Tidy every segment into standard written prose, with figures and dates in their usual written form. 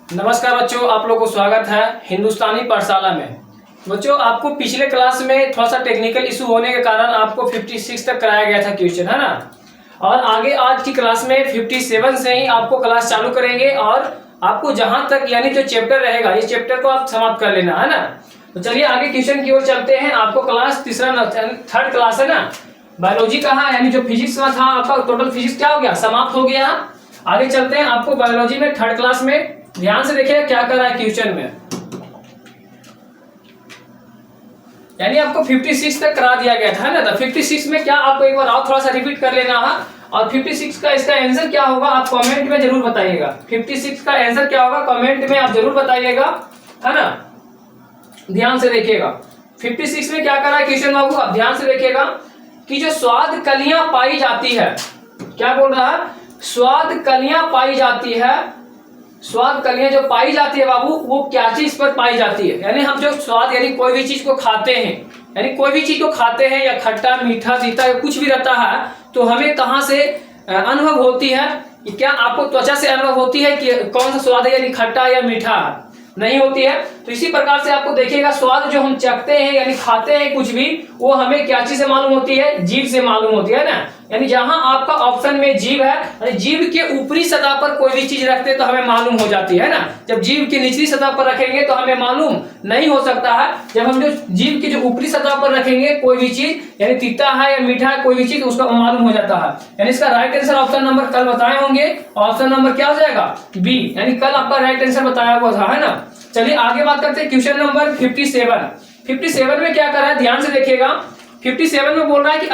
नमस्कार बच्चों, आप लोगों को स्वागत है हिंदुस्तानी पाठशाला में। बच्चों, आपको पिछले क्लास में थोड़ा सा टेक्निकल इशू होने के कारण आपको 56 तक कराया गया था क्वेश्चन, है ना। और आगे आज की क्लास में 57 से ही आपको क्लास चालू करेंगे और आपको जहां तक यानी जो चैप्टर रहेगा इस चैप्टर को आप समाप्त कर लेना, है ना। तो चलिए आगे क्वेश्चन की ओर चलते हैं। आपको क्लास थर्ड क्लास है ना, बायोलॉजी का है, यानी जो फिजिक्स में था आपका टोटल फिजिक्स क्या हो गया, समाप्त हो गया। आगे चलते हैं, आपको बायोलॉजी में थर्ड क्लास में ध्यान से देखिए क्या कर रहा है क्वेश्चन में। यानी आपको 56 तक करा दिया गया था, है ना। तो 56 में क्या आपको एक बार और थोड़ा सा रिपीट कर लेना है और 56 का इसका आंसर क्या होगा आप कमेंट में जरूर बताइएगा। 56 का आंसर क्या होगा कमेंट में आप जरूर बताइएगा, है ना। ध्यान से देखिएगा 56 में क्या कर रहा है क्वेश्चन बाबू, आप ध्यान से देखिएगा कि जो स्वाद कलियां पाई जाती है, क्या बोल रहा है, स्वाद कलियां पाई जाती है। स्वाद कलियां जो पाई जाती है बाबू, वो क्या चीज पर पाई जाती है। यानी हम जो स्वाद यानी कोई भी चीज को खाते हैं, यानी कोई भी चीज को खाते हैं या खट्टा मीठा तीता या कुछ भी रहता है, तो हमें कहाँ से अनुभव होती है। क्या आपको त्वचा से अनुभव होती है कि कौन सा स्वाद है, यानी खट्टा या मीठा नहीं होती है। तो इसी प्रकार से आपको देखिएगा स्वाद जो हम चखते हैं यानी खाते हैं कुछ भी, वो हमें क्या चीज से मालूम होती है, जीभ से मालूम होती है ना। यानी जहां आपका ऑप्शन में जीभ है, जीभ के ऊपरी सतह पर कोई भी चीज रखते तो हमें मालूम हो जाती है ना। जब जीभ की निचली सतह पर रखेंगे तो हमें मालूम नहीं हो सकता है। जब हम जो जीभ की जो ऊपरी सतह पर रखेंगे कोई भी चीज, यानी तीता है या मीठा है कोई भी चीज, उसका मालूम हो जाता है। यानी इसका राइट आंसर ऑप्शन नंबर कल बताए होंगे, ऑप्शन नंबर क्या हो जाएगा बी, यानी कल आपका राइट आंसर बताया हुआ था, है ना। चलिए आगे बात करते हैं क्वेश्चन नंबर 57 में क्या कर रहा है ध्यान से देखिएगा। 57 में बोल रहा है कि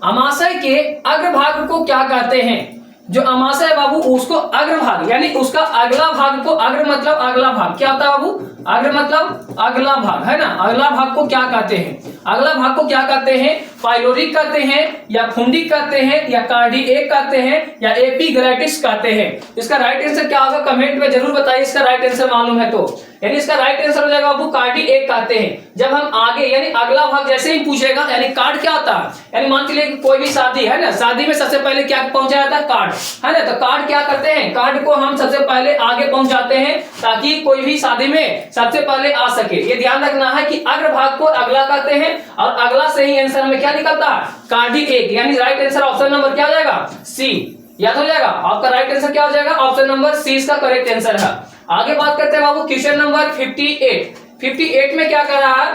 अमाशय के अग्रभाग को क्या कहते हैं। जो अमाशय है बाबू उसको अग्रभाग यानी उसका अगला भाग को, अग्र मतलब अगला भाग, क्या होता है बाबू, अग्र मतलब अगला भाग, है ना। अगला भाग को क्या कहते हैं, अगला भाग को क्या कहते हैं, पाइलोरिक कहते हैं या फुंडिक कहते हैं या कार्डिएक कहते हैं या एपिग्लैटिस कहते हैं। इसका राइट आंसर क्या होगा कमेंट में जरूर बताइए, इसका राइट आंसर मालूम है तो। यानी इसका राइट आंसर हो जाएगा बाबू कार्डिएक कहते हैं। जब हम आगे यानी अगला भाग जैसे ही पूछेगा, यानी कार्ड क्या होता है, यानी मान के लिए कोई भी शादी है ना, शादी में सबसे पहले क्या पहुंचा जाता है, कार्ड, है ना। तो कार्ड क्या करते हैं, कार्ड को हम सबसे पहले आगे पहुंचाते हैं ताकि कोई भी शादी में सबसे पहले आ सके। ये ध्यान रखना है कि अग्रभाग को अगला कहते हैं और अगला से ही आंसर में क्या निकलता है, कार्डिएक। यानी राइट आंसर ऑप्शन नंबर क्या हो जाएगा, सी, याद हो जाएगा। आपका राइट आंसर क्या हो जाएगा, ऑप्शन नंबर सी इसका करेक्ट आंसर है। आगे बात करते हैं बाबू क्वेश्चन नंबर 58 में क्या कर रहा है,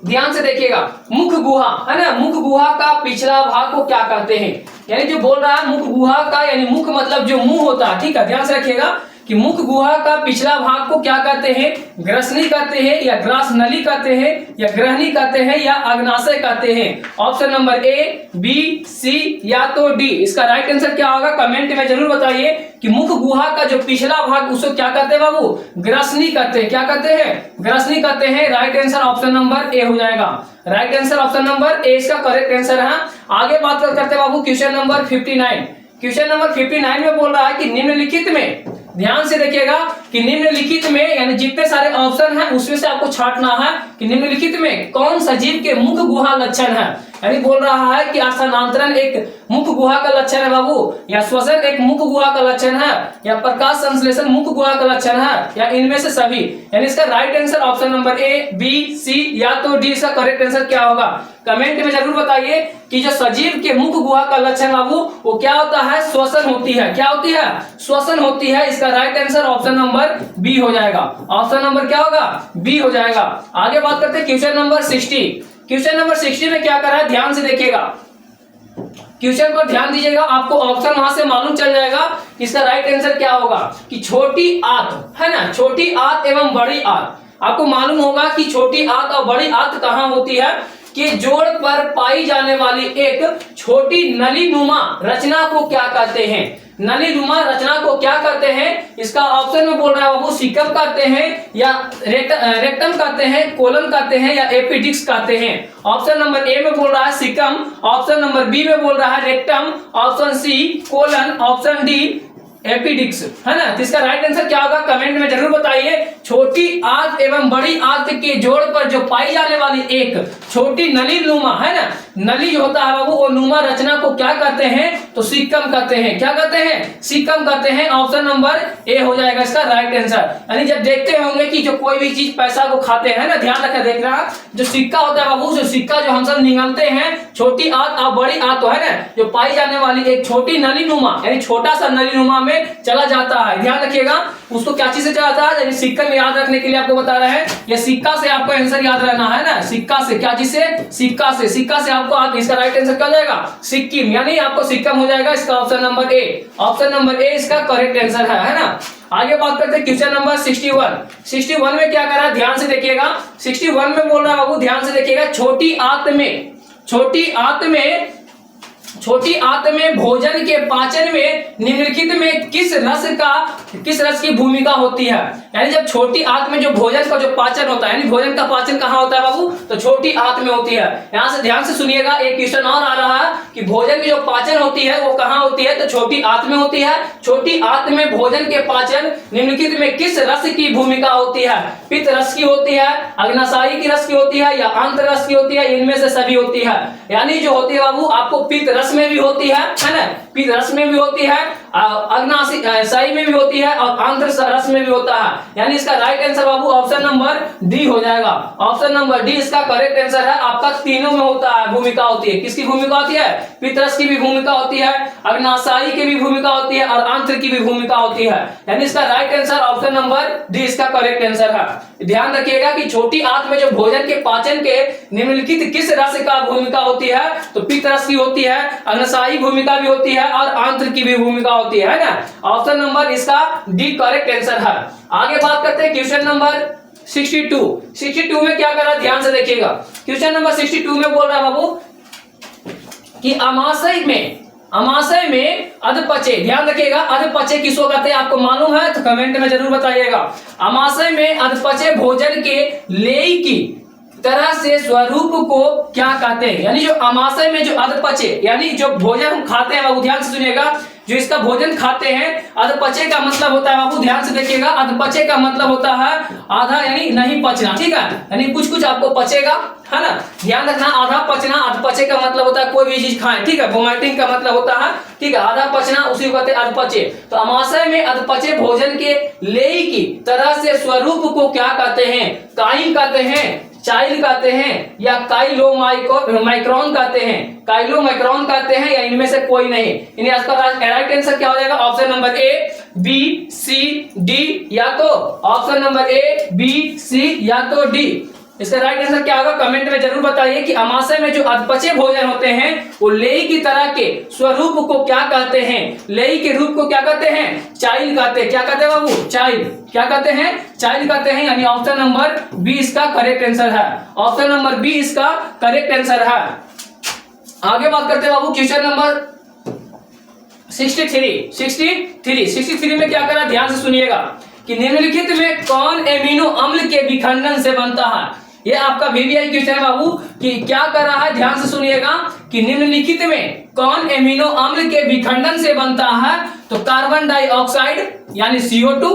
ध्यान से देखिएगा। मुख गुहा, है ना, मुख गुहा का पिछला भाग को क्या कहते हैं। यानी जो बोल रहा है मुख गुहा का, यानी मुख मतलब जो मुंह होता है, ठीक है। ध्यान से रखिएगा कि मुख गुहा का पिछला भाग को क्या कहते हैं, ग्रसनी कहते हैं या ग्रासनली कहते हैं या ग्रहणी कहते हैं या अग्नाशय कहते हैं। Option number A, B, C या तो डी। इसका राइट आंसर क्या होगा कमेंट में जरूर बताइए कि मुख गुहा का जो पिछला भाग उसको क्या कहते हैं बाबू, ग्रसनी कहते हैं। क्या कहते हैं, ग्रसनी कहते हैं। राइट आंसर ऑप्शन नंबर ए हो जाएगा। Right answer option number A इसका करेक्ट आंसर है। आगे बात करते हैं बाबू क्वेश्चन नंबर 59। क्वेश्चन नंबर 59 में बोल रहा है कि निम्नलिखित में, ध्यान से देखिएगा कि निम्नलिखित में यानी जितने सारे ऑप्शन हैं उसमें से आपको छांटना है कि निम्नलिखित में कौन सा जीव के मुख गुहा लक्षण है। यानी बोल रहा है कि स्थानांतरण एक मुख गुहा का लक्षण है बाबू, या श्वसन एक मुख गुहा का लक्षण है, या प्रकाश संश्लेषण मुख गुहा का लक्षण है, या इनमें से सभी। यानी इसका right answer option number A, B, C या तो डी इसका करेक्ट आंसर क्या होगा कमेंट में जरूर बताइए कि जो सजीव के मुख गुहा का लक्षण बाबू वो क्या होता है, श्वसन होती है। क्या होती है, श्वसन होती है। इसका right answer option number B हो जाएगा। ऑप्शन नंबर क्या होगा, बी हो जाएगा। आगे बात करते हैं क्वेश्चन नंबर 60। क्वेश्चन नंबर 60 में क्या कर रहा है ध्यान से देखिएगा, क्वेश्चन पर ध्यान दीजिएगा, आपको ऑप्शन वहां से मालूम चल जाएगा। इसका राइट आंसर क्या होगा कि छोटी आंत, है ना, छोटी आंत एवं बड़ी आंत। आपको मालूम होगा कि छोटी आंत और बड़ी आंत कहां होती है, कि जोड़ पर पाई जाने वाली एक छोटी नलीनुमा रचना को क्या कहते हैं। नलीनुमा रचना को क्या कहते हैं, इसका ऑप्शन में बोल रहा है बाबू सिकम कहते हैं या रेक्टम कहते हैं, कोलन कहते हैं या एपिडिक्स कहते हैं। ऑप्शन नंबर ए में बोल रहा है सिकम, ऑप्शन नंबर बी में बोल रहा है rectum, option C colon, option D appendix, है ना। तो इसका राइट आंसर क्या होगा कमेंट में जरूर बताइए। छोटी आंत एवं बड़ी आंत के जोड़ पर जो पाई जाने वाली एक छोटी नली नुमा, है ना, नली जो होता है बाबू वो नुमा रचना को क्या कहते हैं, तो सीकम कहते हैं। क्या कहते हैं, सीकम कहते हैं। ऑप्शन नंबर ए हो जाएगा इसका राइट आंसर। यानी जब देखते होंगे कि जो कोई भी चीज पैसा को खाते हैं ना, ध्यान रखा देखना, जो सिक्का होता है बाबू, जो सिक्का जो हम सब निगलते हैं, छोटी आंत और बड़ी आंत तो है ना, जो पाई जाने वाली एक छोटी नली नुमा यानी छोटा सा नली नुमा में चला जाता है। ध्यान रखिएगा उसको क्या चीज से चला जाता है, यानी सिक्का में याद रखने के लिए आपको बता रहे हैं, ये सिक्का से आपको आंसर याद रहना है ना, सिक्का से। क्या चीज से, सिक्का से। सिक्का से आपको इसका राइट आंसर क्या हो जाएगा, सिक्किम, यानी आपको सिक्कम हो जाएगा इसका option number A. Option number A इसका करेक्ट आंसर है ना। आगे बात करते हैं क्वेश्चन नंबर 61। 61 में क्या कर रहा है, ध्यान से देखिएगा। 61 में बोल रहा है बाबू, ध्यान से देखिएगा। छोटी आंत में भोजन के पाचन में निम्नलिखित में किस रस की भूमिका होती है। यानी जब छोटी आंत में जो भोजन का जो पाचन होता है, यानी भोजन का पाचन कहाँ होता है बाबू, तो छोटी आंत में होती है। यहाँ से ध्यान से सुनिएगा, एक क्वेश्चन और आ रहा है कि भोजन की जो पाचन होती है वो कहाँ होती है, तो छोटी आंत में होती है। छोटी आंत में भोजन के पाचन निम्नलिखित में किस रस की भूमिका होती है, पित्त रस की होती है, अग्नाशयी की रस की होती है, या आंत्र रस की होती है, इनमें से सभी होती है। यानी जो होती है बाबू आपको पित्त रस में भी होती है ना, पित्त रस में भी होती है, अग्नाशयी में भी होती है और आंत्र रस में भी होता है। यानी इसका राइट आंसर बाबू ऑप्शन नंबर डी हो जाएगा। ऑप्शन नंबर डी इसका करेक्ट आंसर है। आपका तीनों में होता है, भूमिका होती है। किसकी भूमिका होती है, पित्त रस की भी भूमिका होती है, अग्नाशयी की भी भूमिका होती है और आंत्र की भी भूमिका होती है। यानी इसका right answer option number D इसका करेक्ट आंसर है। ध्यान रखिएगा कि छोटी आंत में जो भोजन के पाचन के निम्नलिखित किस रस का भूमिका होती है, तो पित्त रस की होती है, अग्नाशयी भूमिका भी होती है और आंत्र की भी भूमिका होती है ना। ऑप्शन नंबर इसका डी करेक्ट आंसर है। आगे बात करते हैं क्वेश्चन नंबर 62। 62 में क्या कर रहा है, ध्यान से देखिएगा। क्वेश्चन नंबर 62 में बोल रहा है बाबू कि अमाशय में अधपचे, ध्यान रखिएगा, अधपचे किसको कहते हैं आपको मालूम है तो कमेंट में जरूर बताइएगा। अमाशय में अधपचे भोजन के लेई की तरह से स्वरूप को क्या कहते हैं। यानी जो अमाशय में जो अधपचे यानी जो भोजन हम खाते हैं बाबू, ध्यान से सुनिएगा, जो इसका भोजन खाते हैं, अधपचे का मतलब होता है बाबू, ध्यान से देखिएगा, अधपचे का मतलब होता है आधा यानी नहीं पचना, ठीक है, यानी कुछ कुछ आपको पचेगा, है ना। ध्यान रखना, आधा पचना, अधपचे का मतलब होता है कोई भी चीज खाएं, ठीक है, वोमिटिंग का मतलब होता है, ठीक है, आधा पचना उसी को कहते हैं अधपचे। तो अमाशय में अधपचे भोजन के लेई की तरह से स्वरूप को क्या कहते हैं, काइम कहते हैं, चाइल्ड कहते हैं, या काइलोमाइक्रोन कहते हैं, काइलोमाइक्रोन कहते हैं, या इनमें से कोई नहीं। इन्हें इसका राइट आंसर क्या हो जाएगा, option number A, B, C, D, या तो option number A, B, C या तो डी। इसका राइट आंसर क्या होगा कमेंट में जरूर बताइए कि अमाशय में जो अधपचे भोजन होते हैं वो लेई की तरह के स्वरूप को क्या कहते हैं, लेई के रूप को क्या कहते हैं, चाइल्ड कहते हैं। क्या कहते हैं बाबू, चाइल्ड, क्या कहते हैं, चाइल्ड कहते हैं। यानी ऑप्शन नंबर बी इसका करेक्ट आंसर है। ऑप्शन नंबर बी इसका करेक्ट आंसर है। आगे बात करते हैं बाबू क्वेश्चन नंबर 63 में क्या करा, ध्यान से सुनिएगा कि निम्नलिखित में कौन एमिनो अम्ल के विखंडन से बनता है। ये आपका वीवीआई क्वेश्चन है बाबू कि क्या कर रहा है, ध्यान से सुनिएगा कि निम्नलिखित में कौन एमिनो अम्ल के विखंडन से बनता है। तो कार्बन डाइऑक्साइड यानी CO2,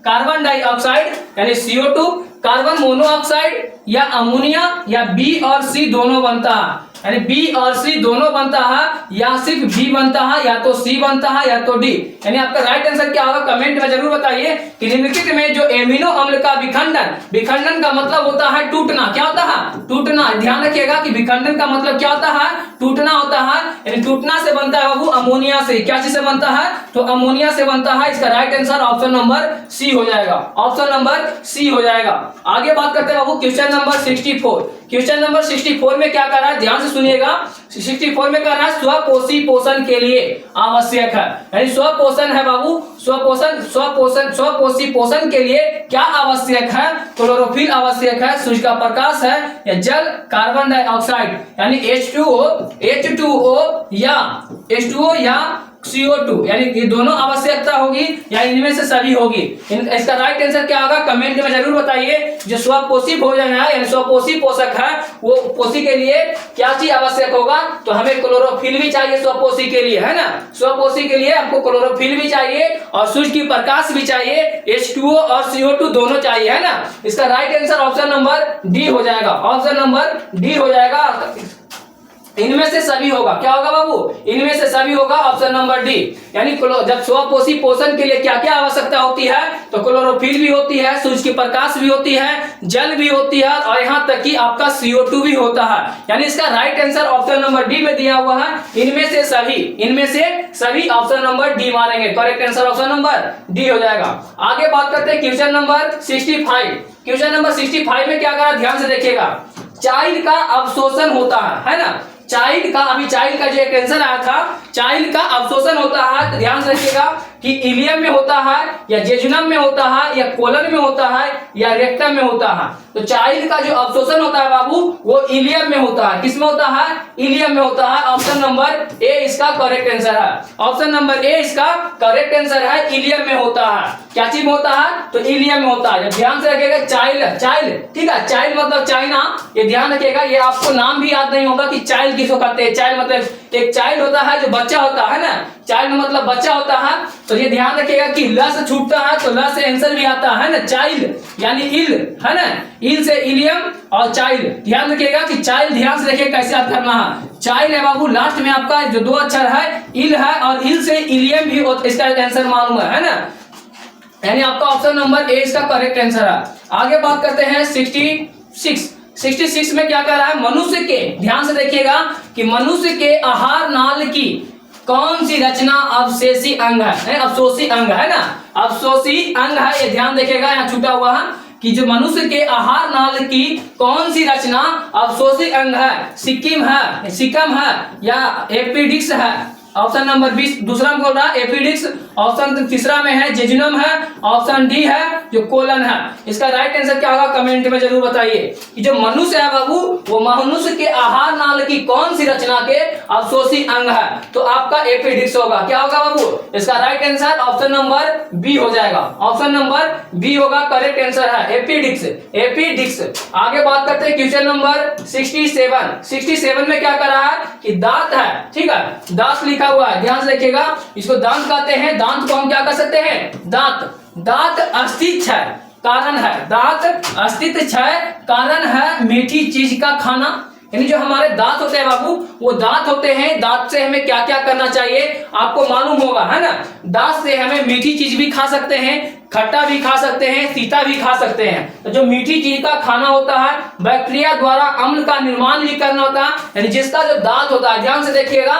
कार्बन डाइऑक्साइड यानी CO2, कार्बन मोनोऑक्साइड या अमोनिया, या बी और सी दोनों बनता है। यानी बी और सी दोनों बनता है, या सिर्फ बी बनता है, या तो सी बनता है, या तो डी। यानी आपका राइट आंसर क्या होगा कमेंट में जरूर बताइए कि निम्नलिखित में जो एमिनो अम्ल का विखंडन का मतलब होता है टूटना। क्या होता है, टूटना। ध्यान रखिएगा कि विखंडन का मतलब क्या होता है, टूटना होता है। यानी टूटना से बनता है बाबू अमोनिया से। क्या चीज से बनता है, तो अमोनिया से बनता है। इसका right answer option number C हो जाएगा। ऑप्शन नंबर सी हो जाएगा। आगे बात करते हैं बाबू क्वेश्चन नंबर 64। क्वेश्चन नंबर 64 में क्या कर रहा है, ध्यान से सुनिएगा। 64 में कर रहा है स्वपोषी पोषण के लिए आवश्यक है। यानी स्वपोषण है बाबू, स्वपोषी पोषण के लिए क्या आवश्यक है, क्लोरोफिल आवश्यक है, सूर्य का प्रकाश है, या जल, कार्बन डाइऑक्साइड यानी H2O या CO2, यानी ये दोनों आवश्यकता होगी या इनमें से सभी होगी। इसका राइट आंसर क्या होगा कमेंट में जरूर बताइए। जो स्वपोषी भोजन है यानी स्वपोषी पोषक है वो पोषी के लिए क्या चीज आवश्यक होगा, तो हमें क्लोरोफिल भी चाहिए स्वपोषी के लिए, है ना। स्वपोषी के लिए आपको क्लोरोफिल भी चाहिए और सूर्य की प्रकाश भी चाहिए, H2O और CO2 दोनों चाहिए, है ना। इसका right answer option number D हो जाएगा, ऑप्शन नंबर डी हो जाएगा। इनमें से सभी होगा, क्या होगा बाबू, इनमें से सभी होगा, ऑप्शन नंबर डी। यानी जब स्वपोषी पोषण के लिए क्या क्या आवश्यकता होती है, तो क्लोरोफिल भी होती है, सूर्य की प्रकाश भी होती है, जल भी होती है और यहाँ तक कि आपका CO2 भी होता है। यानी इसका right answer option number D में दिया हुआ है, इनमें से सभी, इनमें से सभी, ऑप्शन नंबर डी मारेंगे। Correct answer option number D हो जाएगा। आगे बात करते हैं क्वेश्चन नंबर 65। क्वेश्चन नंबर 65 में क्या करा, ध्यान से देखिएगा। चाइल्ड का अवशोषण होता है ना। चाइल्ड का, अभी चाइल्ड का जो एक आंसर आया था, चाइल्ड का अवशोषण होता है, तो ध्यान से रखिएगा कि इलियम में होता है या जेजुनम में होता है या कोलन में होता है या रेक्टम में होता है। तो चाइल्ड का जो अवशोषण होता है बाबू वो इलियम में होता है। किस में होता है, इलियम में होता है। ऑप्शन नंबर ए इसका करेक्ट आंसर है, ऑप्शन नंबर ए इसका करेक्ट आंसर है, इलियम में होता है। क्या चीज में होता है, तो इलियम में होता है। ध्यान से रखिएगा चाइल्ड, चाइल्ड, ठीक है, चाइल्ड मतलब चाइना, ये ध्यान रखिएगा। ये आपको नाम भी याद नहीं होगा कि चाइल्ड किसको कहते हैं। चाइल्ड मतलब एक चाइल्ड होता है जो बच्चा होता है ना, चाइल्ड मतलब बच्चा होता है। तो ये ध्यान रखिएगा कि ल से छूटता है तो ल से आंसर भी आता है ना, चाइल्ड यानी इल, है ना, इल से इलियम और चाइल्ड। ध्यान रखिएगा कि चाइल्ड, ध्यान से देखिए कैसे याद करना है। चाइल्ड है बाबू, लास्ट में आपका जो दो अक्षर है इल है और इल से इलियम भी, इसका आंसर मालूम है ना। यानी आपका ऑप्शन नंबर ए इसका करेक्ट आंसर है। आगे बात करते हैं 66 में क्या कह रहा है, मनुष्य के, ध्यान से देखिएगा कि मनुष्य के आहार नाल की कौन सी रचना अवशेषी अंग है, अवशोषी अंग है ना, अवशोषी अंग है। ये ध्यान देखिएगा, यहाँ छूटा हुआ है कि जो मनुष्य के आहार नाल की कौन सी रचना अवशोषी अंग है, सिक्किम है, सिकम है या एपिडिक्स है। ऑप्शन नंबर 20 दूसरा में बोल रहा है एपिडिक्स, ऑप्शन तीसरा में है जेजुनम है, ऑप्शन डी है जो कोलन है। इसका राइट आंसर क्या होगा कमेंट में जरूर बताइए कि जो मनुष्य है बाबू वो मनुष्य के आहार नाल की कौन सी रचना के अवशोषी अंग है, तो आपका एपिडिक्स होगा। क्या होगा बाबू, इसका right answer option number B हो जाएगा, ऑप्शन नंबर बी होगा, करेक्ट आंसर है एपिडिक्स, एपिडिक्स। आगे बात करते हैं क्वेश्चन नंबर 67 में क्या कर रहा है कि दांत है, ठीक है, दांत लिखा हुआ है, ध्यान से देखिएगा। इसको दांत कहते हैं, दांत को हम क्या कर सकते हैं, दांत, दांत अस्तित्व है कारण है, दांत अस्तित्व है कारण है मीठी चीज का खाना। यानी जो हमारे दांत होते हैं बाबू वो दांत होते हैं, दांत से हमें क्या क्या करना चाहिए आपको मालूम होगा, है ना। दांत से हमें मीठी चीज भी खा सकते हैं, खट्टा भी खा सकते हैं, तीता भी खा सकते हैं। तो जो मीठी चीज का खाना होता है बैक्टीरिया द्वारा अम्ल का निर्माण भी करना होता है। यानी जिसका जो दांत होता है, ध्यान से देखिएगा,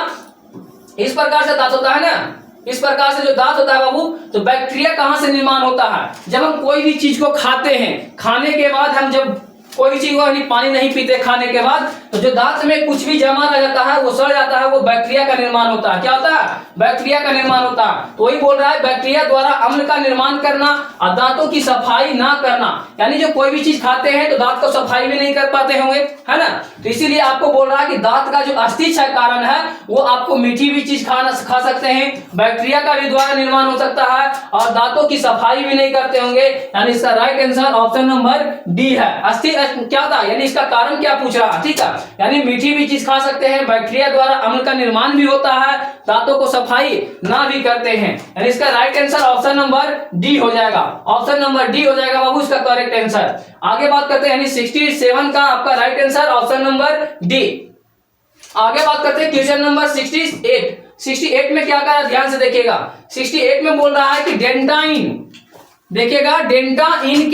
इस प्रकार से दांत होता है ना, इस प्रकार से जो दांत होता है बाबू, तो बैक्टीरिया कहां से निर्माण होता है, जब हम कोई भी चीज को खाते हैं, खाने के बाद हम जब कोई भी चीज को पानी नहीं पीते खाने के बाद, तो जो दांत में कुछ भी जमा रह जाता है वो सड़ जाता है, वो बैक्टीरिया का निर्माण होता है। क्या होता है, बैक्टीरिया का निर्माण होता है। तो वही बोल रहा है बैक्टीरिया द्वारा अम्ल का निर्माण करना और दांतों की सफाई ना करना। यानी जो कोई भी चीज खाते हैं तो दांत को सफाई भी नहीं कर पाते होंगे, है ना। तो इसीलिए आपको बोल रहा है कि दांत का जो अस्तित्व कारण है वो आपको मीठी भी चीज खा सकते हैं, बैक्टीरिया का भी द्वारा निर्माण हो सकता है और दांतों की सफाई भी नहीं करते होंगे। यानी इसका right answer option number D है। अस्तित्व क्या था, यानी इसका कारण क्या पूछ रहा है, ठीक है। यानी मीठी भी चीज खा सकते हैं, बैक्टीरिया द्वारा अम्ल का निर्माण भी होता है, दांतों को सफाई ना भी करते हैं। यानी इसका right answer option number D हो जाएगा, ऑप्शन नंबर डी हो जाएगा बाबू इसका करेक्ट आंसर। आगे बात करते हैं यानी 67 का आपका right answer option number D. आगे बात करते हैं क्वेश्चन नंबर 68 में क्या करा, ध्यान से देखिएगा। 68 में बोल रहा है कि डेंटाइन, देखिएगा डेंटा इन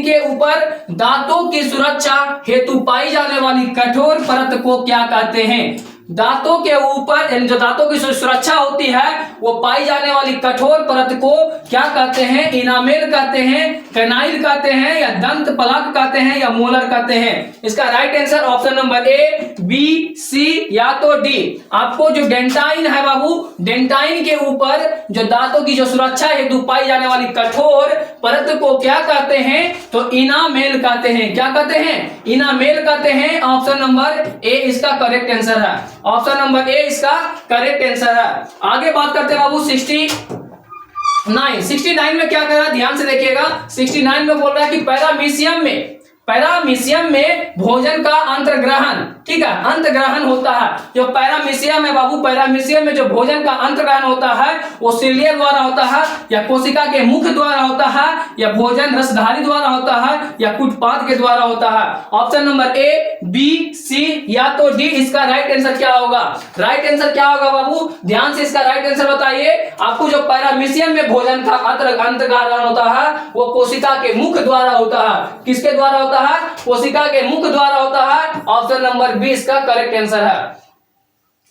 के ऊपर दांतों की सुरक्षा हेतु पाई जाने वाली कठोर परत को क्या कहते हैं। दांतों के ऊपर जो दांतों की सुरक्षा होती है वो पाई जाने वाली कठोर परत को क्या कहते हैं, इनामेल कहते हैं, कैनाइल कहते हैं या दंत पलक कहते हैं या मोलर कहते हैं। इसका right answer option number A, B, C या तो डी। आपको जो डेंटाइन है बाबू, डेंटाइन के ऊपर जो दांतों की जो सुरक्षा हेतु पाई जाने वाली कठोर परत को क्या कहते हैं, तो इनामेल कहते हैं। क्या कहते हैं, इनामेल कहते हैं। ऑप्शन नंबर ए इसका करेक्ट आंसर है। ऑप्शन नंबर ए इसका करेक्ट आंसर है। आगे बात करते हैं बाबू 69 में क्या कर रहा है, ध्यान से देखिएगा। 69 में बोल रहा है कि पैरामीशियम में भोजन का अंतर्ग्रहण, ठीक है, अंतर्ग्रहण होता है। जो पैरामीशियम है बाबू, पैरामीशियम में जो भोजन का अंतर्ग्रहण होता है वो सिलिया द्वारा होता है, या कोशिका के मुख द्वारा होता है, या भोजन रसधारी द्वारा होता है, या कुटपाद के द्वारा होता है। Option number A, B, C या तो डी इसका राइट आंसर क्या होगा? राइट आंसर क्या होगा बाबू? ध्यान से इसका राइट आंसर बताइए। आपको जो पैरामीशियम में भोजन का अंतर्ग्रहण होता है वो कोशिका के मुख द्वारा होता है। किसके द्वारा होता है? कोशिका के मुख द्वारा होता है। ऑप्शन नंबर बी इसका करेक्ट आंसर है।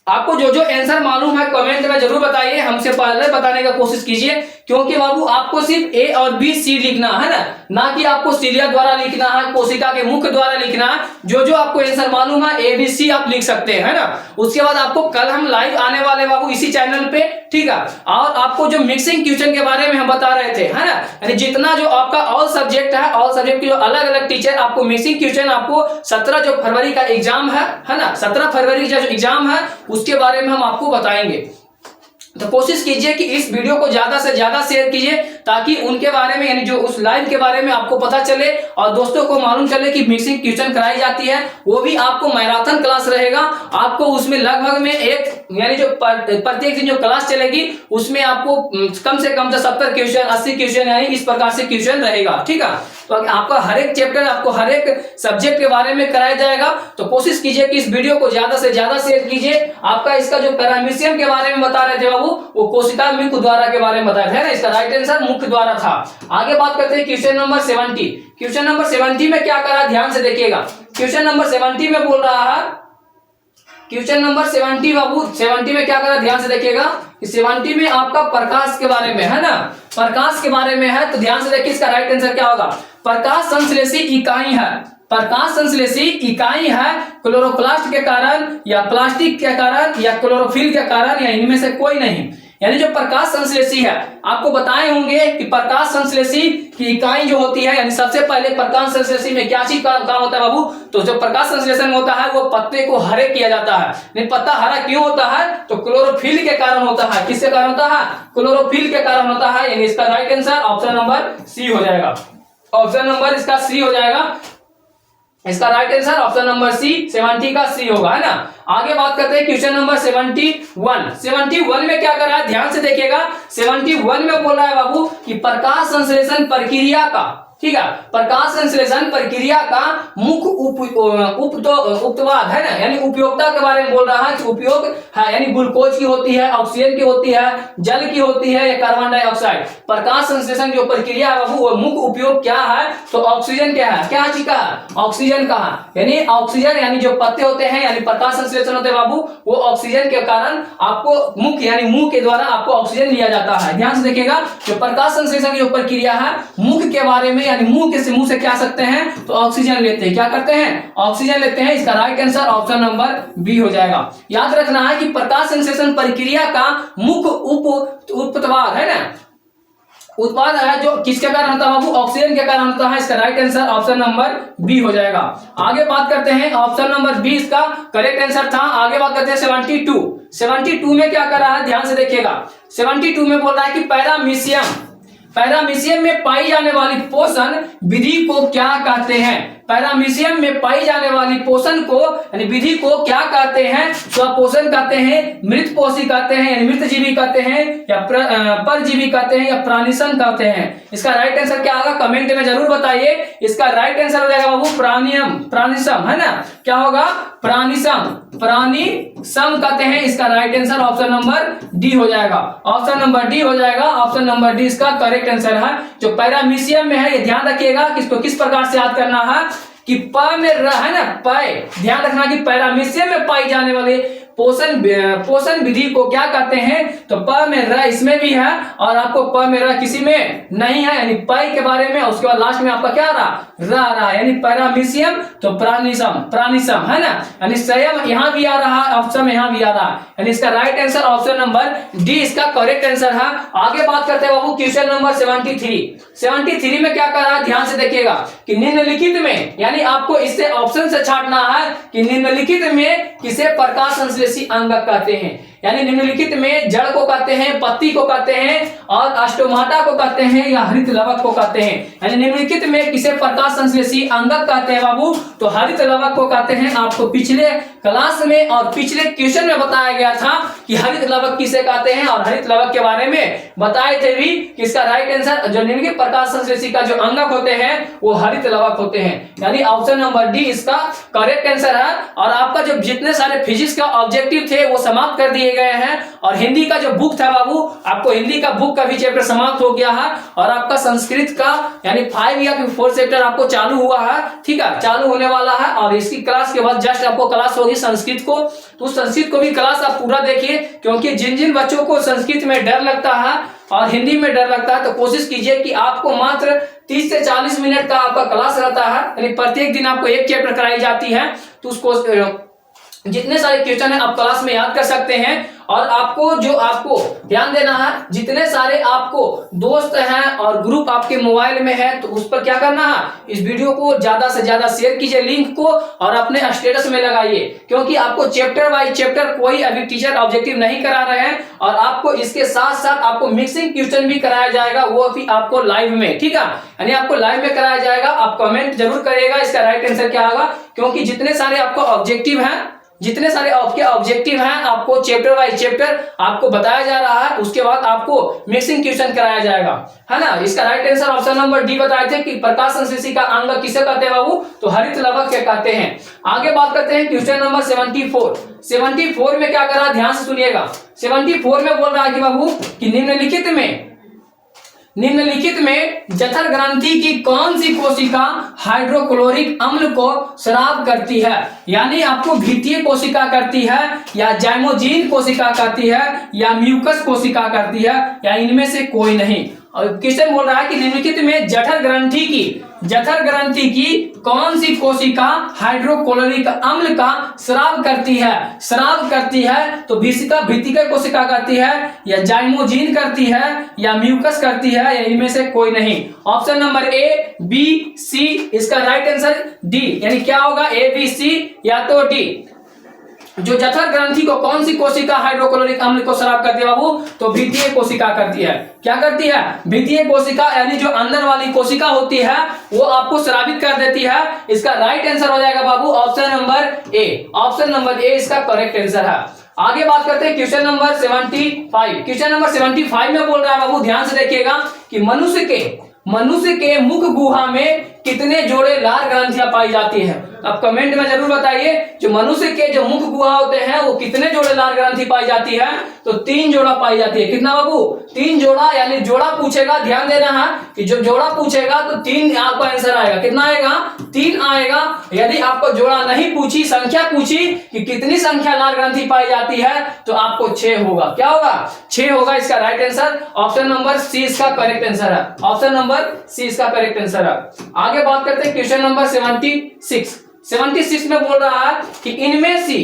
आपको जो जो आंसर मालूम है कमेंट में जरूर बताइए, हमसे पहले बताने का कोशिश कीजिए, क्योंकि बाबू आपको सिर्फ ए और बी सी लिखना है ना कि आपको सिलिया द्वारा लिखना है, कोशिका के मुख द्वारा लिखना है। जो जो आपको आंसर मालूम है ए बी सी आप लिख सकते हैं, है ना। उसके बाद आपको कल हम लाइव आने वाले बाबू इसी चैनल पे, ठीक है। और आपको जो मिक्सिंग क्वेश्चन के बारे में हम बता रहे थे, है ना, यानी जितना जो आपका ऑल सब्जेक्ट है, ऑल सब्जेक्ट के जो अलग अलग टीचर आपको मिक्सिंग क्वेश्चन आपको 17 जो फरवरी का एग्जाम है ना, 17 फरवरी का जो एग्जाम है उसके बारे में हम आपको बताएंगे। तो कोशिश कीजिए कि इस वीडियो को ज्यादा से ज्यादा शेयर कीजिए, ताकि उनके बारे में यानी जो उस लाइव के बारे में आपको पता चले और दोस्तों को मालूम चले कि मिक्सिंग क्वेश्चन कराई जाती है। वो भी आपको मैराथन क्लास रहेगा। आपको उसमें लगभग में एक यानी जो प्रत्येक दिन जो क्लास चलेगी उसमें आपको कम से कम 70 क्वेश्चन, 80 क्वेश्चन यानी इस प्रकार से क्वेश्चन रहेगा, ठीक है। तो आपका हर एक चैप्टर, आपको हर एक सब्जेक्ट के बारे में कराया जाएगा। तो कोशिश कीजिए कि इस वीडियो को ज्यादा से ज्यादा शेयर कीजिए। आपका इसका जो पैरामीशियम के बारे में बता रहे थे बाबू, वो कोशिका मुख द्वारा के बारे में बताया था ना, इसका राइट आंसर मुख द्वारा था। आगे बात करते हैं क्वेश्चन नंबर 70। क्वेश्चन नंबर 70 में क्या करा, ध्यान से देखिएगा। क्वेश्चन नंबर 70 में बोल रहा है, क्वेश्चन नंबर 70 बाबू 70 में क्या करा, ध्यान से देखिएगा। 70 में आपका प्रकाश के बारे में है ना, प्रकाश के बारे में है। तो ध्यान से देखिए इसका राइट आंसर क्या होगा। प्रकाश संश्लेषी इकाई है, प्रकाश संश्लेषी इकाई है क्लोरोप्लास्ट के कारण, या प्लास्टिक के कारण, या क्लोरोफिल के कारण, या इनमें से कोई नहीं। यानी जो प्रकाश संश्लेषी है, आपको बताए होंगे कि प्रकाश संश्लेषी की इकाई जो होती है, यानी सबसे पहले प्रकाश संश्लेषी में क्या चीज काम होता है बाबू? तो जो प्रकाश संश्लेषण होता है वो पत्ते को हरे किया जाता है। नहीं, पत्ता हरा क्यों होता है? तो क्लोरोफिल के कारण होता है। किसके कारण होता है? क्लोरोफिल के कारण होता है। यानी इसका right answer option number C हो जाएगा। ऑप्शन नंबर इसका सी हो जाएगा। इसका right answer option number C, 70 का सी होगा, है ना। आगे बात करते हैं क्वेश्चन नंबर 71। 71 में क्या कर रहा है, ध्यान से देखिएगा। 71 में बोल रहा है बाबू कि प्रकाश संश्लेषण प्रक्रिया का, ठीक है, प्रकाश संश्लेषण प्रक्रिया का मुख्य उपवाद है ना, यानी उपयोगिता के बारे में बोल रहा है कि उपयोग है, यानी ग्लूकोज की होती है, ऑक्सीजन की होती है, जल की होती है, या कार्बन डाइऑक्साइड। प्रकाश संश्लेषण जो प्रक्रिया है बाबू वो मुख्य उपयोग क्या है? तो ऑक्सीजन क्या है, क्या चीज का है? ऑक्सीजन का है। यानी ऑक्सीजन यानी जो पत्ते होते हैं, यानी प्रकाश संश्लेषण होते हैं बाबू, वो ऑक्सीजन के कारण आपको मुख यानी मुंह के द्वारा आपको ऑक्सीजन लिया जाता है। ध्यान से देखिएगा, जो प्रकाश संश्लेषण की जो प्रक्रिया है मुख के बारे में, यानी मुंह से क्या सकते हैं? तो ऑक्सीजन लेते हैं। क्या करते हैं? ऑक्सीजन लेते हैं। इसका right answer option number B हो जाएगा। याद रखना है कि प्रकाश संश्लेषण प्रक्रिया का मुख्य उत्पाद है ना, उत्पाद है जो किसके कारण होता है बाबू? ऑक्सीजन के कारण होता है। इसका right answer option number B हो जाएगा। आगे बात करते हैं, ऑप्शन नंबर बी इसका करेक्ट आंसर था। आगे बात करते हैं 72 में क्या कर रहा है, ध्यान से देखिएगा। 72 में बोल रहा है कि पैरामीशियम में पाई जाने वाली पोषण विधि को क्या कहते हैं? पैरामीशियम में पाई जाने वाली पोषण को यानी विधि को क्या कहते हैं? स्वपोषण कहते हैं, मृत पोषी कहते हैं यानी मृत जीवी कहते हैं, या परजीवी कहते हैं, या प्राणिसम कहते हैं। इसका राइट आंसर क्या होगा, कमेंट में जरूर बताइए। इसका राइट आंसर हो जाएगा बाबू प्राणिसम, है ना। क्या होगा? प्राणिसम कहते हैं। इसका right answer option number D हो जाएगा। ऑप्शन नंबर डी हो जाएगा। ऑप्शन नंबर डी इसका करेक्ट आंसर है। जो पैरामीशियम में है, ये ध्यान रखिएगा कि इसको किस प्रकार से याद करना है कि प में र है ना, पाए। ध्यान रखना कि पैरामीशियम में पाई जाने वाले पोषण विधि को क्या कहते हैं? तो प में र इसमें भी है, और आपको प में र किसी में नहीं है, यानी पाई के बारे में। उसके बाद लास्ट में आपका क्या रहा, यानी पैरामीशियम तो प्राणिसम है ना, यानी संयम यहाँ भी आ रहा है, ऑप्शन यहाँ भी आ रहा है, यानी इसका right answer option number D इसका करेक्ट आंसर है। आगे बात करते हैं बाबू क्वेश्चन नंबर 73 में क्या कर रहा है, ध्यान से देखिएगा कि निम्नलिखित में, यानी आपको इससे ऑप्शन से छांटना है कि निम्नलिखित में किसे प्रकाश संश्लेषी अंगक कहते हैं? यानी निम्नलिखित में जड़ को कहते हैं, पत्ती को कहते हैं और स्टोमाटा को कहते हैं या हरित लवक को कहते हैं। यानी निम्नलिखित में किसे प्रकाश संश्लेषी अंगक कहते हैं बाबू? तो हरित लवक को कहते हैं। आपको पिछले क्लास में और पिछले क्वेश्चन में बताया गया था कि हरित लवक किसे कहते हैं और हरित लवक के बारे में बताए थे भी कि इसका राइट आंसर जो निम्नलिखित प्रकाश संश्लेषी का जो अंगक होते हैं वो हरित लवक होते हैं। यानी ऑप्शन नंबर डी इसका करेक्ट आंसर है। और आपका जो जितने सारे फिजिक्स का ऑब्जेक्टिव थे वो समाप्त कर दिए गए हैं और हिंदी का जो बुक था बाबू, आपको हिंदी का बुक का भी चैप्टर समाप्त हो गया है और आपका संस्कृत का यानी 5 या 4 चैप्टर आपको चालू हुआ है। ठीक है, चालू होने वाला है और इसकी क्लास के बाद जस्ट आपको क्लास होगी संस्कृत को, तो संस्कृत को भी क्लास आप पूरा देखिए, क्योंकि जिन जिन बच्चों को संस्कृत में डर लगता है और हिंदी में डर लगता है तो कोशिश कीजिए कि आपको मात्र 30 से 40 मिनट का आपका क्लास रहता है, यानी प्रत्येक दिन आपको एक चैप्टर कराई जाती है। तो उसको जितने सारे क्वेश्चन है आप क्लास में याद कर सकते हैं। और आपको ध्यान देना है, जितने सारे आपको दोस्त हैं और ग्रुप आपके मोबाइल में है तो उस पर क्या करना है, इस वीडियो को ज्यादा से ज्यादा शेयर कीजिए लिंक को और अपने स्टेटस में लगाइए, क्योंकि आपको चैप्टर बाय चैप्टर कोई अभी टीचर ऑब्जेक्टिव नहीं करा रहे हैं और आपको इसके साथ साथ आपको मिक्सिंग क्वेश्चन भी कराया जाएगा, वो भी आपको लाइव में। ठीक है, यानी आपको लाइव में कराया जाएगा। आप कमेंट जरूर करिएगा इसका राइट आंसर क्या होगा, क्योंकि जितने सारे आपको ऑब्जेक्टिव हैं, जितने सारे आपके ऑब्जेक्टिव हैं आपको चैप्टर बाय चैप्टर आपको बताया जा रहा है, उसके बाद आपको मिक्सिंग क्वेश्चन कराया जाएगा, है ना। इसका right answer option number D बताए थे कि प्रकाश संश्लेषी का अंग किसे कहते हैं बाबू? तो हरित लवक के कहते हैं। आगे बात करते हैं क्वेश्चन नंबर 74 में क्या कर रहा है, ध्यान से सुनिएगा। 74 में बोल रहा है कि बाबू कि निम्नलिखित में जठर ग्रंथि की कौन सी कोशिका हाइड्रोक्लोरिक अम्ल को स्राव करती है? यानी आपको भीतीय कोशिका करती है या जाइमोजीन कोशिका करती है या म्यूकस कोशिका करती है या इनमें से कोई नहीं। और क्वेश्चन बोल रहा है कि निम्नलिखित में जठर ग्रंथि की कौन सी कोशिका हाइड्रोक्लोरिक अम्ल का स्राव करती है? तो भीतिका कोशिका करती है या जाइमोजीन करती है या म्यूकस करती है या इनमें से कोई नहीं। ऑप्शन नंबर ए, बी, सी, इसका राइट आंसर डी। यानी क्या होगा, ए, बी, सी या तो डी। जो जठर ग्रंथि को कौन सी कोशिका हाइड्रोक्लोरिक अम्ल को स्राव करती है बाबू? तो भीतीय कोशिका करती है। क्या करती है? भीतीय कोशिका, यानी जो अंदर वाली कोशिका होती है वो आपको स्रावित कर देती है। इसका राइट आंसर हो जाएगा बाबू option number A. Option number A इसका करेक्ट आंसर है। आगे बात करते हैं क्वेश्चन नंबर 75। क्वेश्चन नंबर 75 में बोल रहा है बाबू, ध्यान से देखिएगा कि मनुष्य के मुख गुहा में कितने जोड़े लार ग्रंथियां पाई जाती हैं? आप कमेंट में जरूर बताइए, जो मनुष्य के जो मुख गुहा होते हैं वो कितने जोड़े लार ग्रंथि पाई जाती है? तो 3 जोड़ा पाई जाती है। कितना बाबू? 3 जोड़ा। यानी जोड़ा पूछेगा, ध्यान देना है कि जो जोड़ा पूछेगा तो 3 आपका आंसर आएगा। कितना आएगा? 3 आएगा। यदि आपको जोड़ा नहीं पूछी, संख्या पूछी कि कितनी संख्या लार ग्रंथि पाई जाती है तो आपको 6 होगा। क्या होगा? 6 होगा। इसका right answer option number C इसका करेक्ट आंसर है। ऑप्शन नंबर सी इसका करेक्ट आंसर है। आगे बात करते हैं क्वेश्चन नंबर 76 में बोल रहा है कि इनमें से,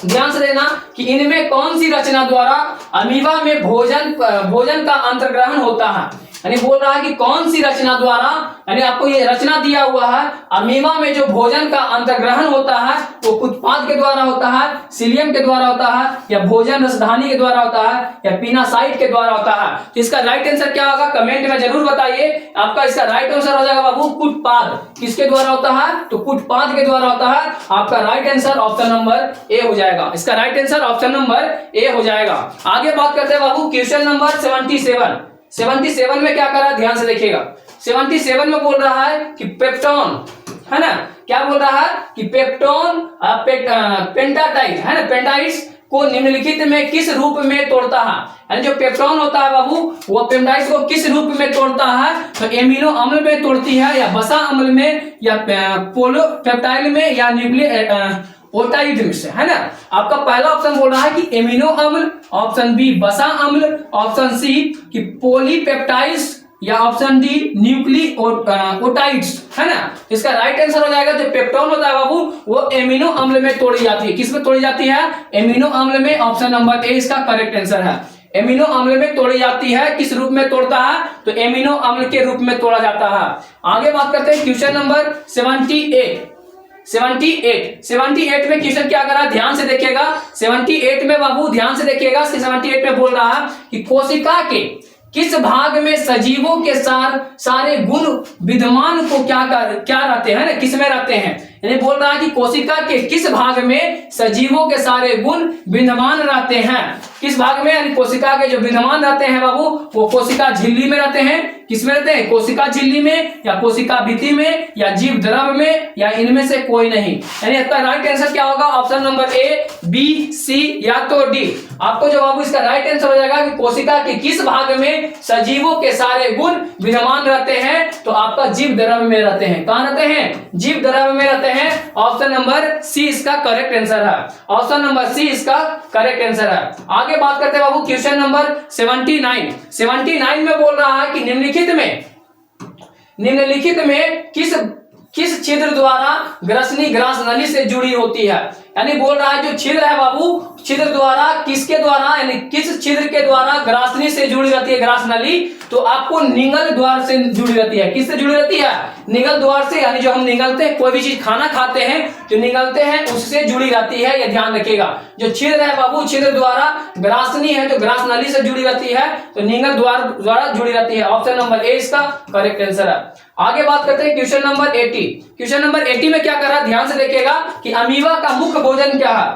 ध्यान से देना, कि इनमें कौन सी रचना द्वारा अमीबा में भोजन का अंतर्ग्रहण होता है? यानी बोल रहा है कि कौन सी रचना द्वारा, यानी आपको ये रचना दिया हुआ है, अमीबा में जो भोजन का अंतर्ग्रहण होता है वो उत्पाद के द्वारा होता है, सीलियम के द्वारा होता है या भोजन रसधानी के द्वारा होता है या पिनासाइट के द्वारा होता है? तो इसका राइट आंसर क्या होगा, कमेंट में जरूर बताइए। आपका इसका राइट आंसर हो जाएगा बाबू कुटपाद। किसके द्वारा होता है? तो कुटपाद के द्वारा होता है। आपका राइट आंसर ऑप्शन नंबर ए हो जाएगा। इसका राइट आंसर ऑप्शन नंबर ए हो जाएगा। आगे बात करते हैं बाबू क्वेश्चन नंबर 77 में क्या कर रहा है, ध्यान से देखिएगा। 77 में बोल रहा है कि पेप्टोन, है ना, क्या बोल रहा है कि पेप्टोन पेंटाटाइट, है ना, पेंटाइट्स को निम्नलिखित में किस रूप में तोड़ता है? यानी जो पेप्टोन होता है बाबू वो पेप्टाइड्स को किस रूप में तोड़ता है? तो एमिनो अम्ल में तोड़ती है या वसा अम्ल में या पोलोपेप्टाइड में या न्यूक्लियोटाइड से, है ना। आपका पहला ऑप्शन बोल रहा है कि एमिनो अम्ल, ऑप्शन बी वसा अम्ल, ऑप्शन सी कि पॉलीपेप्टाइड्स या ऑप्शन डी न्यूक्लियोटाइड्स, है ना। इसका राइट आंसर हो जाएगा जो पेप्टोन होता है बाबू वो एमिनो अम्ल में तोड़ी जाती है। किस में तोड़ी जाती है? एमिनो अम्ल में। ऑप्शन नंबर ए इसका करेक्ट आंसर है। एमिनो अम्ल में तोड़ी जाती है। किस रूप में तोड़ता है? तो एमिनो अम्ल के रूप में तोड़ा जाता है। आगे बात करते हैं क्वेश्चन नंबर 78। 78 में क्वेश्चन क्या कर रहा है, ध्यान से देखिएगा। 78 में बाबू ध्यान से देखिएगा, 78 में बोल रहा है कि कोशिका के किस भाग में सजीवों के सारे गुण विद्यमान को क्या रहते हैं ना, किस में रहते हैं, यानी बोल रहा है कि कोशिका के किस भाग में सजीवों के सारे गुण विद्यमान रहते हैं, किस भाग में, यानी कोशिका के जो विद्यमान रहते हैं बाबू वो कोशिका झिल्ली में रहते हैं, किस में रहते हैं, कोशिका झिल्ली में या कोशिका भित्ति में या जीव द्रव में या इनमें से कोई नहीं। यानी इसका राइट आंसर क्या होगा, option number A, B, C या तो डी। आपको जो बाबू इसका राइट आंसर हो जाएगा कि कोशिका के किस भाग में सजीवों के सारे गुण विद्यमान रहते हैं, तो आपका जीव द्रव में रहते हैं। कहां रहते हैं, जीव द्रव में रहते हैं। ऑप्शन नंबर सी इसका करेक्ट आंसर है, ऑप्शन नंबर सी इसका करेक्ट आंसर है। आगे बात करते हैं बाबू क्वेश्चन नंबर 79 में बोल रहा है कि निम्नलिखित में किस छिद्र द्वारा ग्रसनी ग्रास नली से जुड़ी होती है, यानी बोल रहा है जो छिद्र है बाबू, छिद्र द्वारा किसके द्वारा, यानी किस छिद्र के द्वारा ग्रासनी से जुड़ी रहती है ग्रास नली, तो आपको निगल द्वार से जुड़ी रहती है। किससे जुड़ी रहती है, निगल द्वार से, यानी जो हम निगलते हैं, कोई भी चीज खाना खाते हैं जो निगलते हैं उससे जुड़ी रहती है, ये ध्यान रखिएगा। जो छिद्र है बाबू, छिद्र द्वारा ग्रासनी है जो ग्रास नली से जुड़ी रहती है, तो निगल द्वारा जुड़ी रहती है। ऑप्शन नंबर ए इसका करेक्ट आंसर है। आगे बात करते हैं क्वेश्चन नंबर 80। क्वेश्चन नंबर 80 में क्या कर रहा है, ध्यान से देखिएगा कि अमीबा का मुख्य भोजन क्या है,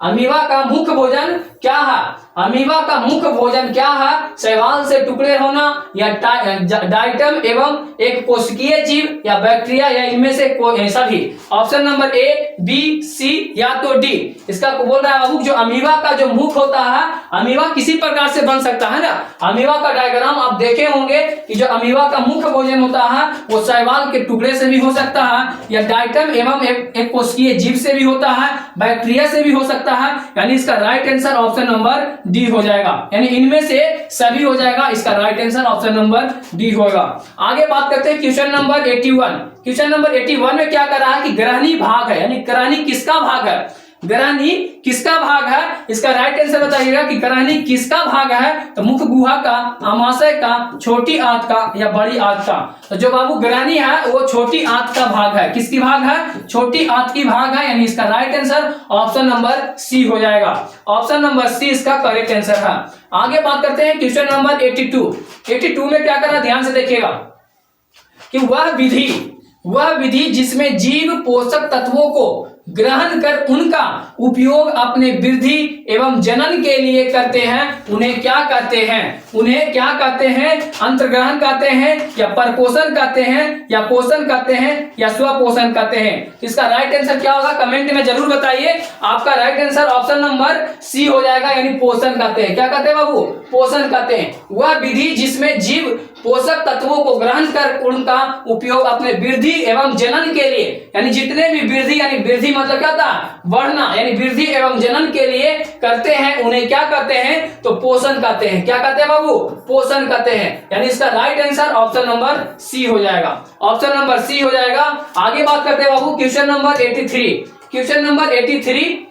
अमीबा का मुख्य भोजन क्या है, अमीबा का मुख्य भोजन क्या है, शैवाल से टुकड़े होना या डाइटम एवं एक कोशिकीय जीव या बैक्टीरिया या इनमें से कोई सभी। Option number A, B, C या तो डी। इसका बोल रहा है बाबू जो अमीबा का जो मुख होता है, अमीबा किसी प्रकार से बन सकता है ना, अमीबा का डायग्राम आप देखे होंगे कि जो अमीबा का मुख्य भोजन होता है वो शैवाल के टुकड़े से भी हो सकता है या डाइटम एवं एक कोशिकीय जीव से भी होता है, बैक्टीरिया से भी हो सकता है, यानी इसका right answer option number D हो जाएगा, यानी इनमें से सभी हो जाएगा। इसका right answer option number D होगा। आगे बात करते हैं क्वेश्चन नंबर 81। क्वेश्चन नंबर 81 में क्या कर रहा है कि ग्रहणी भाग है, यानी ग्रहणी किसका भाग है, ग्रहणी किसका भाग है, इसका राइट आंसर बताइएगा कि ग्रहणी किसका भाग है, तो मुख गुहा का, आमाशय का, छोटी आंत का या बड़ी आंत का। तो जो बाबू ग्रहणी है वो छोटी आंत का भाग है, किसकी भाग है, छोटी आंत की भाग है, यानी इसका right answer option number C हो जाएगा, ऑप्शन नंबर सी इसका करेक्ट आंसर है। आगे बात करते हैं क्वेश्चन नंबर 82 में क्या करना, ध्यान से देखिएगा कि वह विधि जिसमें जीव पोषक तत्वों को ग्रहण कर उनका उपयोग अपने वृद्धि एवं जनन के लिए करते हैं, उन्हें क्या कहते हैं, उन्हें क्या कहते हैं, अंतर्ग्रहण कहते हैं या परपोषण कहते हैं या पोषण कहते हैं या स्वपोषण कहते हैं। इसका राइट आंसर क्या होगा कमेंट में जरूर बताइए। आपका right answer option number C हो जाएगा, यानी पोषण कहते हैं। क्या कहते हैं बाबू, पोषण कहते हैं। वह विधि जिसमें जीव पोषक तत्वों को ग्रहण कर उनका उपयोग अपने वृद्धि एवं जनन के लिए, यानी जितने भी वृद्धि, यानी वृद्धि मतलब क्या था, बढ़ना, यानी वृद्धि एवं जनन के लिए करते हैं, उन्हें क्या कहते हैं, तो पोषण कहते हैं। क्या कहते हैं बाबू, पोषण कहते हैं, यानी इसका right answer option number C हो जाएगा, ऑप्शन नंबर सी हो जाएगा। आगे बात करते हैं बाबू क्वेश्चन नंबर 83। क्वेश्चन नंबर 83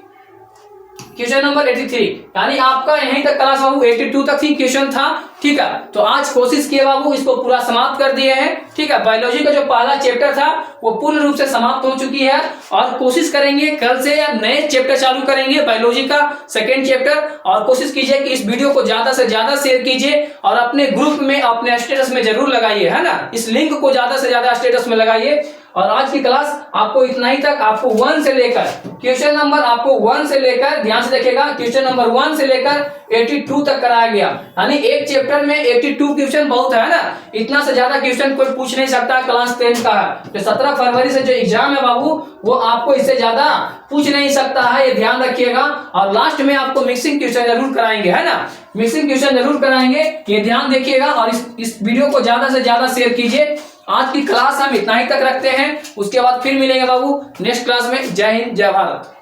यानी आपका यहीं तक क्लास बाबू 82 तक ही क्वेश्चन था, ठीक है। तो आज कोशिश किए बाबू इसको पूरा समाप्त कर दिए हैं, ठीक है। बायोलॉजी का जो पहला चैप्टर था वो पूर्ण रूप से समाप्त हो चुकी है और कोशिश करेंगे कल से या नए चैप्टर चालू करेंगे बायोलॉजी का सेकेंड चैप्टर। और कोशिश कीजिए कि इस वीडियो को ज्यादा से ज्यादा शेयर कीजिए और अपने ग्रुप में, अपने स्टेटस में जरूर लगाइए, है ना। इस लिंक को ज्यादा से ज्यादा स्टेटस में लगाइए। और आज की क्लास आपको इतना ही तक, आपको 1 से लेकर क्वेश्चन नंबर, आपको 1 से लेकर, ध्यान से देखिएगा, क्वेश्चन नंबर 1 से लेकर 82 तक कराया गया। यानी एक चैप्टर में 82 क्वेश्चन बहुत है ना, इतना से ज्यादा क्वेश्चन कोई पूछ नहीं सकता। क्लास 10 का है तो 17 फरवरी से जो एग्जाम है बाबू वो आपको इससे ज्यादा पूछ नहीं सकता है, ये ध्यान रखिएगा। और लास्ट में आपको मिक्सिंग क्वेश्चन जरूर कराएंगे, है ना, मिक्सिंग क्वेश्चन जरूर कराएंगे, ये ध्यान देखिएगा। और इस वीडियो को ज्यादा से ज्यादा शेयर कीजिए। आज की क्लास हम इतना ही तक रखते हैं, उसके बाद फिर मिलेंगे बाबू नेक्स्ट क्लास में। जय हिंद, जय भारत।